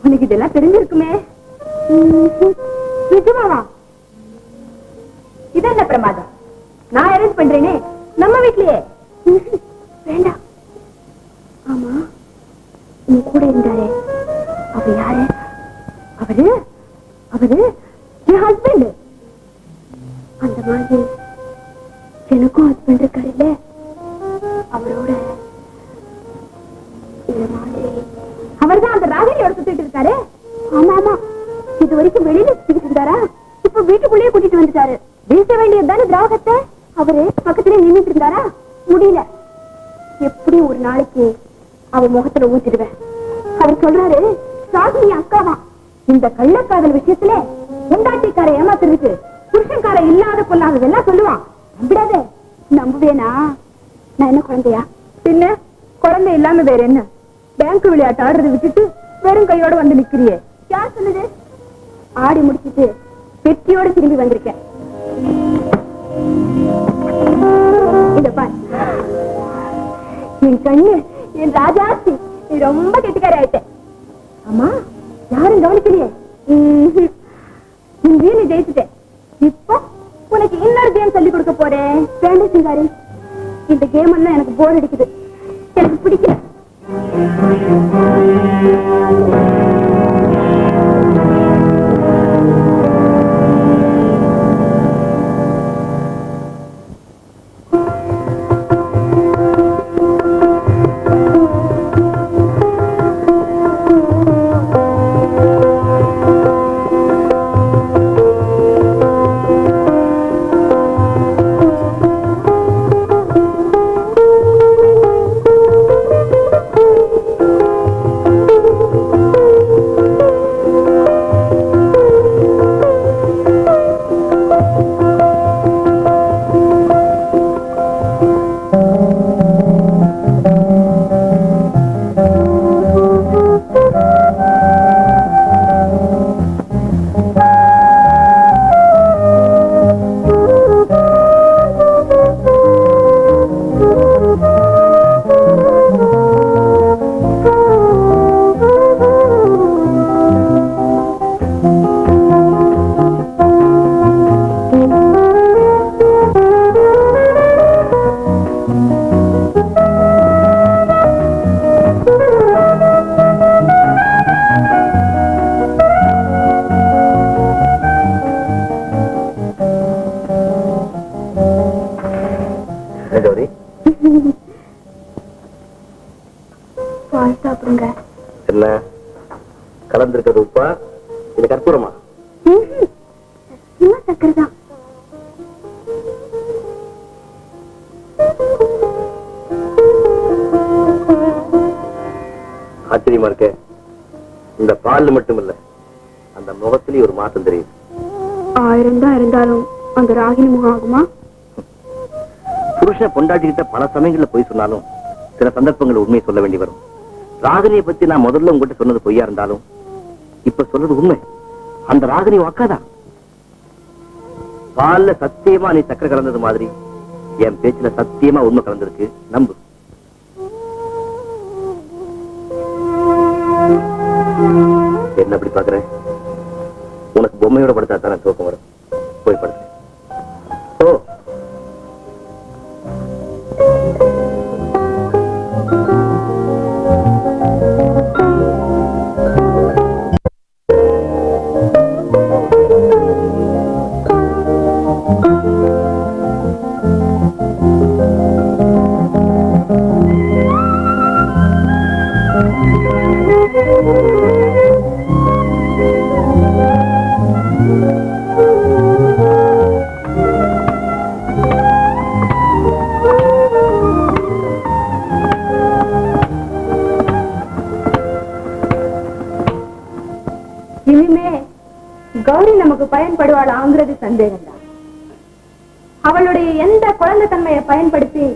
எனக்கு இதெல்லாம் தெரிஞ்சிருக்குமே. நிஜமாவா? இது என்ன பிரமாதம்? நான் அரேஞ்ச் பண்றேனே நம்ம வீட்லயே. வேண்டாம். ஆமா, நீ கூட இருந்தாரே அவர் யாரு? அவரு அவரு என் ஹஸ்பண்ட். அந்த மாதிரி எனக்கும் ஹஸ்பண்ட் இருக்காரு இல்ல, அவரோட இந்த மாதிரி அவர்தான் அந்த ராகினியோட சுத்திட்டு இருக்காரு. ஆமா ஆமா, இது வரைக்கும் வெளியில சுத்திட்டு இருந்தாரா, இப்ப வீட்டுக்குள்ளேயே கூட்டிட்டு வந்துட்டாரு. வீச வேண்டியதுதானே திராவகத்தை. அவரு பக்கத்திலே நின்றுட்டு இருந்தாரா, முடியல. எப்படி ஒரு நாளைக்கு அவ முகத்துல ஊத்திடுவேன். அவர் சொல்றாரு ராகினி அக்காவா. இந்த கள்ளக்காதல் விஷயத்துல பொண்டாட்டிக்கார ஏமாத்துறதுக்கு புருஷன்கார இல்லாத பொல்லாததெல்லாம் சொல்லுவான். நம்பிடாத. நம்புவேனா? நான் என்ன குழந்தையா? பின்ன குழந்தை இல்லாம வேற என்ன? பேங்க் விளையாட்டு ஆடுறதை விட்டுட்டு வெறும் கையோட வந்து நிக்கிறியே. யார் சொல்லுது? ஆடி முடிச்சிட்டு பெட்டியோட திரும்பி வந்திருக்கேன். இத பாரு, என் கண்ணு, என் ராஜாசி, நீ ரொம்ப கெட்டிக்காரி ஆயிட்ட. ஆமா, யாரும் கவனிக்கலையே. நீ ஜெயிச்சுட்டேன். இப்போ உனக்கு இன்னொரு கேம் சொல்லி கொடுக்க போறேன். வேண்டாம் சிங்காரி, இந்த கேம் எல்லாம் எனக்கு போர் அடிக்குது, எனக்கு பிடிக்கல. என்ன கலந்திருக்கிறது? உப்பா? இது கற்பூரமா? சக்கரைதான். ஆச்சரியமா இருக்க. இந்த பால் மட்டும் இல்ல, அந்த முகத்திலே ஒரு மாற்றம் தெரியுது. 1000 தான் இருந்தாலும் அந்த ராகினி முகம் ஆகுமா? புருஷ பொண்டாட்டிக்கிட்ட பல சமயங்கள்ல போய் சொன்னாலும் சில சந்தர்ப்பங்கள் உண்மையை சொல்ல வேண்டி வரும். ராகினியை பத்தி நான் முதல்ல உங்ககிட்ட சொன்னது பொய்யா இருந்தாலும் இப்ப சொல்றது உண்மை. அந்த ராகினி அக்காதான். பால்ல சத்தியமா நீ சக்கரை கலந்தது மாதிரி என் பேச்சுல சத்தியமா உண்மை கலந்திருக்கு. நம்பு. என்ன அப்படி பாக்குற? உனக்கு பொம்மையோட படுத்தா தானே தூக்கம் வரும். போய் படுத்து. ஓ, கௌரி நமக்கு பயன்படுவாளாங்கிறது சந்தேகம் தான். அவளுடைய எந்த குழந்தை தன்மையை பயன்படுத்தி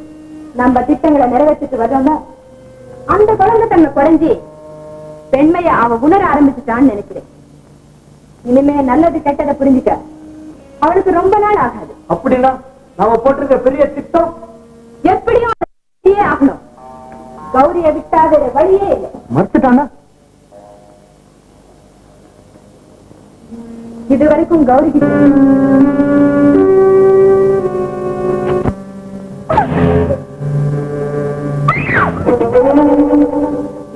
நம்ம திட்டங்களை நிறைவேற்றிட்டு வரோமோ அந்த குழந்தை தன்மை குறைஞ்சி பெண்மையை அவ உணர ஆரம்பிச்சுட்டான்னு நினைக்கிறேன். இனிமே நல்லது கெட்டதை புரிஞ்சுக்க அவளுக்கு ரொம்ப நாள் ஆகாது. அப்படின்னா நாம போட்டிருக்க பெரிய திட்டம் எப்படியும் ஆகணும். கௌரிய விட்டாத வழியே இல்லை. மறுத்துட்டானா? இதுவரைக்கும் கௌரிக்கு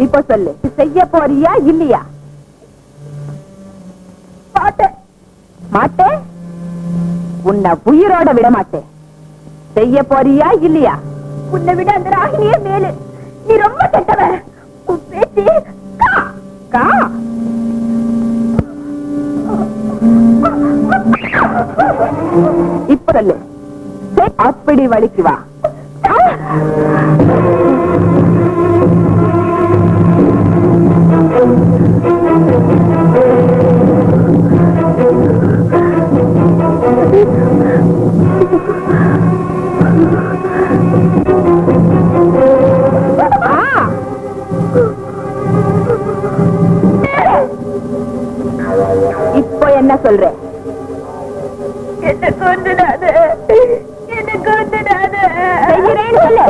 இப்ப சொல்லு, செய்ய போறியா இல்லையா? மாட்டேன், உன்னை உயிரோட விட மாட்டேன். செய்ய போறியா இல்லையா? உன்னை விட அந்த ராகினியே மேலு. நீ ரொம்ப கெட்டவன். உன் பேச்சு கா இப்ப சொல்லு, அப்படி வலிக்கு வா. இப்போ என்ன சொல்ற? எனக்கு வந்துடாது, எனக்கு வந்துடாது. செய்கிறேன்னு சொல்லு.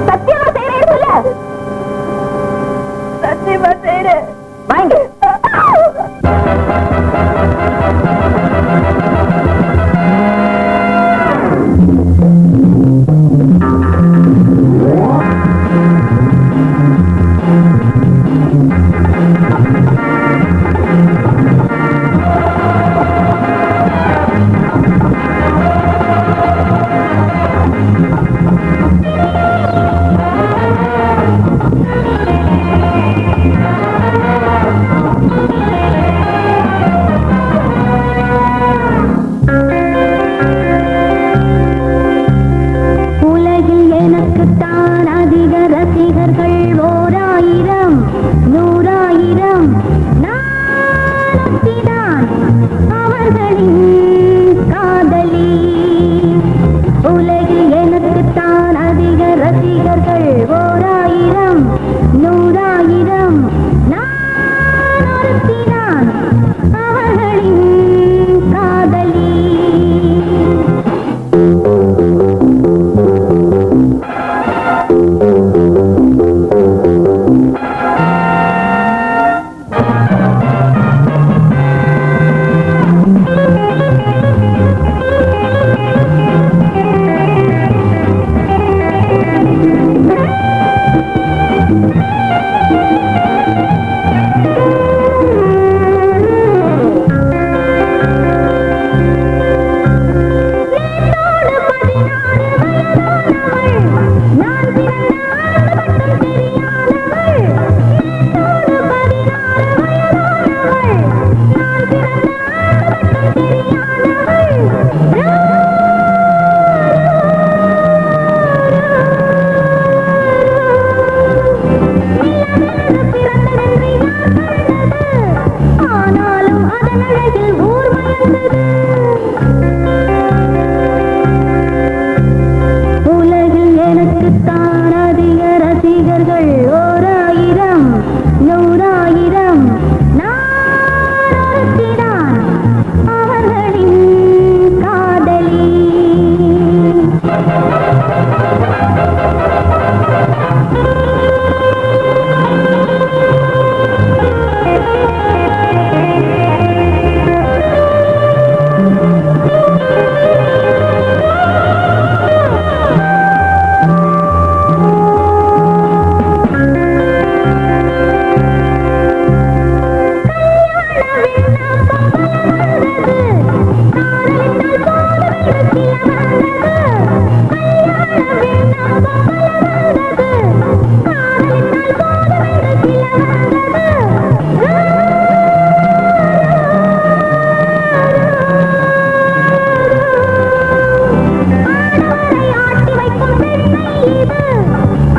சத்தியமா செய்கிறேன்னு சொல்லு. சத்தியமா செய்கிறேன். வாங்க.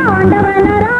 ஆண்டவனரா